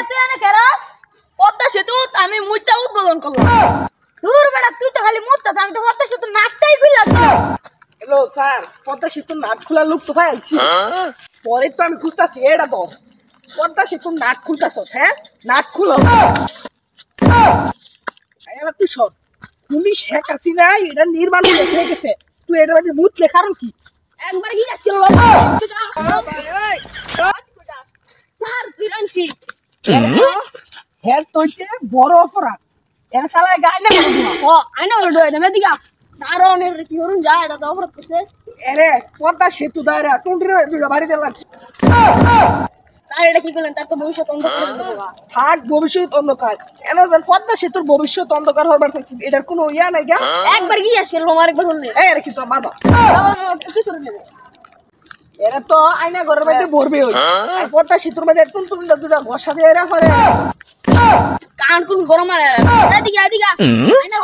তুই এনে কেরাস পদ্মা সেতু আমি মুইটা উদ্বোধন করলাম। দূর বেটা তুই তো খালি মুচ্ছাস, আমি তো পদ্মা সেতু নাকটাই খুললাম। হ্যালো স্যার, পদ্মা সেতুর নাট খোলা লোক তো পাইছি, পরে তো আমি খুঁজতেছি এটা তো পদ্মা সেতুর নাট খুলতেছস। হ্যাঁ নাট খুলো। তুই সর, তুমি শেখ হাসিনা এটা নির্মাণ হয়ে গেছে, তুই এটা মানে মুতলে কারণ কি? একবার কি আসছিল স্যার তুই রানছি হ্যাঁ তো হচ্ছে বড় অপরাধ, এর সালায় গায় না ও আইনা ওর ডয় দেবে দিগা স্যার অনেক কি করুন যা এটা তো অপরাধ করছে। এরে পদ্মা সেতু দাঁড়া টুন্টির দুটো বাড়িতে লাগ। স্যার এটা কি করলেন, তার তো ভবিষ্যৎ অন্ধকার হয়ে যাবে। থাক ভবিষ্যৎ অন্ধকার, এন পদ্মা সেতুর ভবিষ্যৎ অন্ধকার হবার চাইছি, এটার কোনো ইয়া নাই গা। একবার কি আসছিল আরেকবার হল এর কি তো বাবা কিছু নেবে এরা তো আয়না ঘরের মধ্যে ভরবে ওই পদ্মা সেতুর মধ্যে টুনটুন দুটা ঘষা দিয়ে এরা পরে কান কোন গরম আর এদিকে এদিকে আইনা